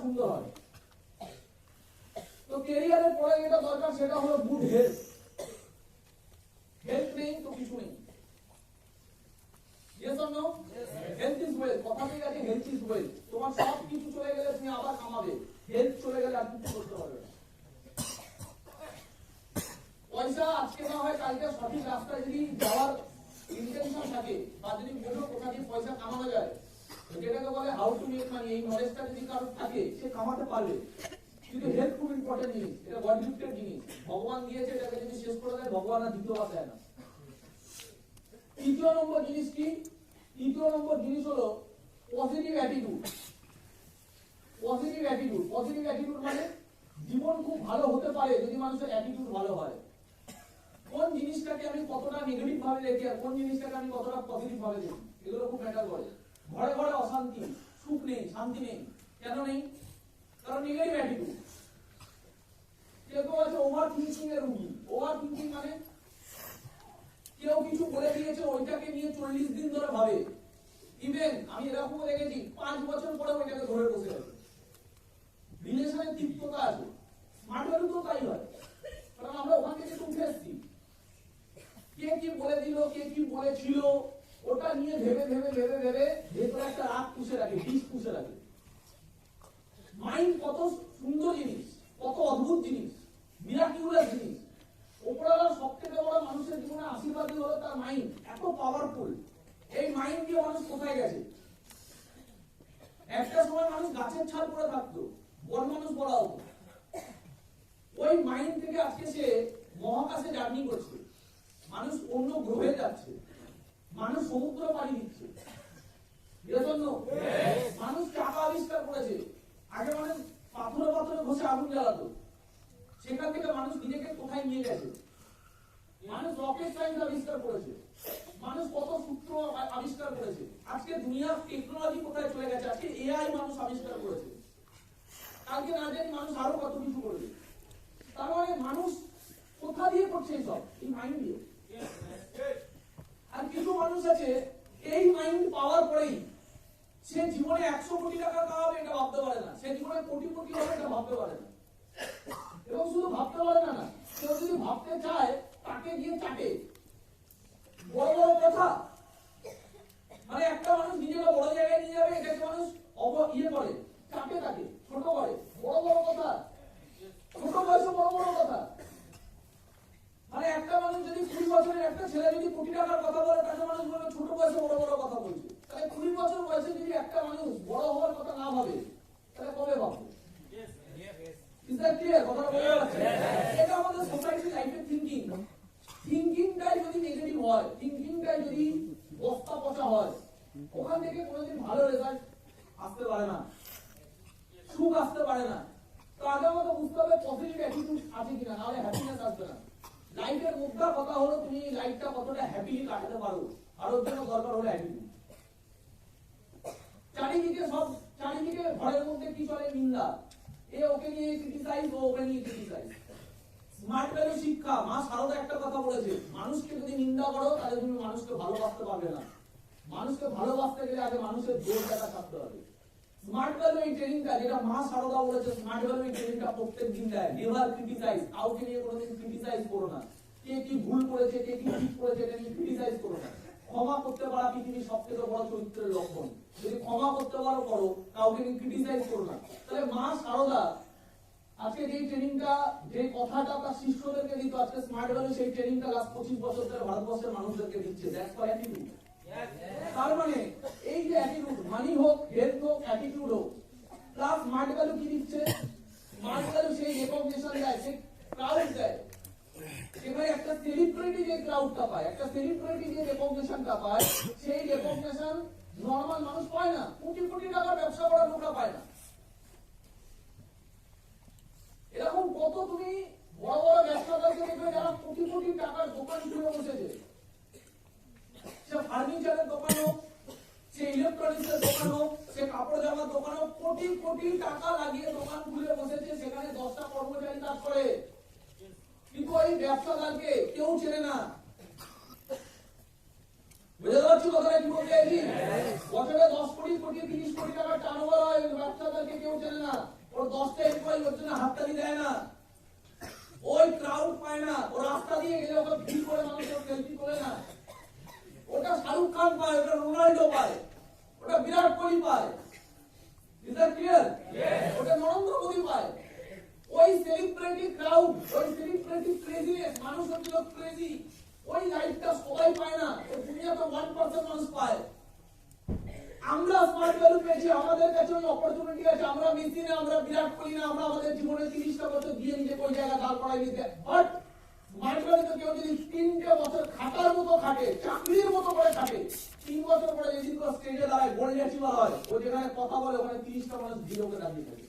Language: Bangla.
সুন্দর হয়। তো ক্যারিয়ারের পরে যেটা দরকার সেটা হলো গুড হেলথ। হেলথ নেই তো কিছু নেই। Yes or no? Health is wealth. কথাতেই আছে health is wealth. তোমার সব কিছু চলে গেলে তুমি আবার কামাবে, হেলথ চলে গেলে আর কিছু করতে পারবে না। পয়সা আজকে না হয় কালকে সঠিক রাস্তায় যদি যাওয়ার ইন্টেনশন থাকে বা যদি বোঝো কোথা দিয়ে পয়সা কামানো যায়, যেটাকে বলে হাউ টু মেক মানি, এই নলেজটা যদি কারোর থাকে সে কামাতে পারবে। কিন্তু হেলথ খুব ইম্পর্টেন্ট জিনিস, এটা গড গিফটেড জিনিস, ভগবান দিয়েছে, এটাকে যদি শেষ করে দেয় ভগবান আর দ্বিতীয়বার দেয় না। তৃতীয় নম্বর জিনিস কি? তৃতীয় নম্বর জিনিস হলো positive attitude. Positive attitude, positive attitude মানে জীবন খুব ভালো হতে পারে যদি মানুষের অ্যাটিটিউড ভালো হয়। কোন জিনিসটাকে আমি কতটা নেগেটিভ ভাবে দেখি আর কোন জিনিসটাকে আমি কতটা পজিটিভ ভাবে দেখি, এগুলো খুব ম্যাটার করে। ঘরে ঘরে অশান্তি, সুখ নেই, শান্তি নেই, কেন নেই? কারণ নেগেটিভ অ্যাটিটিউড। কেউ আছে ওভার থিঙ্কিং এর রোগী। ওভার থিঙ্কিং মানে কেউ কিছু বলে দিয়েছে ওইটাকে নিয়ে 40 দিন ধরে ভাবে। ইভেন আমি এরকম দেখেছি 5 বছর পরে ওইটাকে ধরে বসে আছে। রিলেশনের তিক্ততা আছে। স্মার্ট ভ্যালু তো তাই হয়, কারণ আমরা ওখান থেকে উঠে এসেছি। কে কি বলে দিল, কে কি বলেছিল, ওটা নিয়ে ভেবে ভেবে ভেবে ভেবে ভেতরে একটা রাগ পুষে রাখে, বিষ পুষে রাখে। মাইন্ড কত সুন্দর জিনিস, কত অদ্ভুত জিনিস, মিরাকিউলাস জিনিস। ওপরওয়ালার সবথেকে বড় মানুষের জীবনে আশীর্বাদই হলো তার মাইন্ড, এত পাওয়ারফুল। এই মাইন্ড দিয়ে মানুষ কোথায় গেছে? একটা সময় মানুষ গাছের ছাল পরে থাকতো, বড় মানুষ বড় হতো। ওই মাইন্ড থেকে আজকে সে মহাকাশে জার্নি করছে, মানুষ অন্য গ্রহে যাচ্ছে, মানুষ সমুদ্র পাড়ি দিচ্ছে। মানুষ চাকা আবিষ্কার করেছে। আগে মানুষ পাথরে পাথরে ঘষে আগুন জ্বালাতো, সেখান থেকে মানুষ নিজেকে কোথায় নিয়ে গেছে। মানুষ রকেট সায়েন্স আবিষ্কার করেছে, মানুষ কত সূত্র আবিষ্কার করেছে। আজকে দুনিয়ার টেকনোলজি কোথায় চলে গেছে, আজকে এআই মানুষ আবিষ্কার করেছে। কালকে না জানি মানুষ আরো কত কিছু করবে। তার মানে মানুষ কোথা দিয়ে করছে এইসব? এই মাইন্ড দিয়ে। আর কিছু মানুষ আছে এই মাইন্ড পাওয়ার পরেই সে জীবনে 100 কোটি টাকা কামাবে এটা ভাবতে পারে না, সে জীবনে কোটি কোটি হবে এটা ভাবতে পারে না। এবং শুধু ভাবতে পারে না, কেউ যদি ভাবতে চায় তাকে গিয়ে চাটে। বড় বড় কথা মানে একটা মানুষ নিজেকে বড় জায়গায় নিয়ে যাবে, এটাকে মানুষ ইয়ে করে, চাটে, তাকে ছোট করে। বড় বড় কথা, ছোট বয়সে বড় বড় কথা। মানে একটা মানুষ যদি 20 বছরের একটা ছেলে যদি কোটি টাকার কথা বলে, তাকে মানুষ বলবে ছোট বয়সে বড় বড় কথা বলছে। তাহলে 20 বছর বয়সে যদি একটা মানুষ বড় হওয়ার কথা না ভাবে, তাহলে কবে ভাববে? Is that clear? কথা বলা যাচ্ছে? এটা আমাদের সোসাইটি লাইফের থিংকিং। থিংকিংটাই যদি নেগেটিভ হয়, থিংকিংটাই যদি বস্তা পচা হয়, ওখান থেকে কোনোদিন ভালো রেজাল্ট আসতে পারে না, সুখ আসতে পারে না। তো আগে আমাকে বুঝতে হবে পজিটিভ অ্যাটিটিউড আছে কিনা, নাহলে হ্যাপিনেস আসবে না। লাইফের মুদ্রা কথা হলো তুমি লাইফটা কতটা হ্যাপিলি কাটাতে পারো, আর ওর জন্য দরকার হলো অ্যাটিটিউড। চারিদিকে ঘরের মধ্যে কি চলে? নিন্দা। এ ওকে নিয়ে ক্রিটিসাইজ, ও ওকে নিয়ে ক্রিটিসাইজ। স্মার্ট ভ্যালু শিক্ষা। মা শারদা একটা কথা বলেছে, মানুষকে যদি নিন্দা করো তাহলে তুমি মানুষকে ভালোবাসতে পারবে না। মানুষকে ভালোবাসতে গেলে আগে মানুষের দোষ দেখা থাকতে হবে। স্মার্ট ভ্যালু এই ট্রেনিংটা, যেটা মা শারদা বলেছে, স্মার্ট ভ্যালু এই ট্রেনিংটা প্রত্যেক দিন দেয়। নেভার ক্রিটিসাইজ, কাউকে নিয়ে কোনোদিন ক্রিটিসাইজ করো না। কে কি ভুল করেছে, কে কি ঠিক করেছে, এটা নিয়ে ক্রিটিসাইজ করো না। ক্ষমা করতে পারা পৃথিবীর সবথেকে বড় চরিত্রের লক্ষণ। যদি ক্ষমা করতে পারো করো, কাউকে নিয়ে ক্রিটিসাইজ করো না। তাহলে মা শারদা আজকে যে ট্রেনিংটা, যে কথাটা তার শিষ্যদেরকে দিত, আজকে স্মার্ট ভ্যালু সেই ট্রেনিংটা লাস্ট 25 বছর ধরে ভারতবর্ষের মানুষদেরকে দিচ্ছে। That's for attitude. তার মানে এই যে অ্যাটিটিউড, মানি হোক, হেলথ হোক, অ্যাটিটিউড হোক, প্লাস স্মার্ট ভ্যালু কি দিচ্ছে? স্মার্ট ভ্যালু সেই রেকগনিশন দেয়, সেই ক্রাউড দেয়। এবারে একটা সেলিব্রিটি যে ক্রাউডটা পায়, একটা সেলিব্রিটি যে রেকগনিশনটা পায়, সেই রেকগনিশন নরমাল মানুষ পায় না। কোটি কোটি টাকার ব্যবসা করা লোকরা পায় না। এরকম কত তুমি বড় বড় ব্যবসাদারকে দেখবে যারা কোটি কোটি টাকার দোকান খুলে বসেছে। সে ফার্নিচারের দোকান হোক, সে ইলেকট্রনিক্সের দোকান হোক, সে কাপড় জামার দোকান হোক, কোটি কোটি টাকা লাগিয়ে দোকান খুলে বসেছে। সেখানে 10টা কর্মচারী কাজ করে, কিন্তু এই ব্যবসাদারকে কেউ চেনে না। বুঝতে পারছি কথাটা কি বলতে চাইছি? বছরে 10 কোটি 30 কোটি টাকা টার্নওভার হয়, ব্যবসাদারকে কেউ চেনে না, ওর 10টা এমপ্লয়ি হচ্ছে না, হাততালি দেয় না, ওই ক্রাউড পায় না, ও রাস্তা দিয়ে গেলে ওকে ভিড় করে মানুষ সেলফি তোলে না। ওটা শাহরুখ খান পায়, ওটা রোনাল্ডো পায়, ওটা বিরাট কোহলি পায়। Is that clear? ওটা নরেন্দ্র মোদী পায়। ওই সেলিব্রিটি ক্রাউড, ওই সেলিব্রিটি ক্রেজিনেস, মানুষ হচ্ছিল ক্রেজি, ওই লাইফটা সবাই পায় না। ওই দুনিয়াতে 1% মানুষ পায়। আমরা স্মার্ট ভ্যালু পেয়েছি, আমাদের কাছে ওই অপরচুনিটি আছে। আমরা মেসি না, আমরা বিরাট কোহলি না, আমরা আমাদের জীবনে 30টা বছর দিয়ে নিজে কোন জায়গায় দাঁড় করাই নিতে। বাট স্মার্ট ভ্যালু তো কেউ যদি 3টে বছর খাটার মতো খাটে, চাকরির মতো করে খাটে, 3 বছর পরে যেদিন তো স্টেজে দাঁড়ায়, গোল্ড অ্যাচিভার হয়, ও যেখানে কথা বলে ওখানে 30টা মানুষ ভিড় ওকে দাঁড়িয়ে থাকে।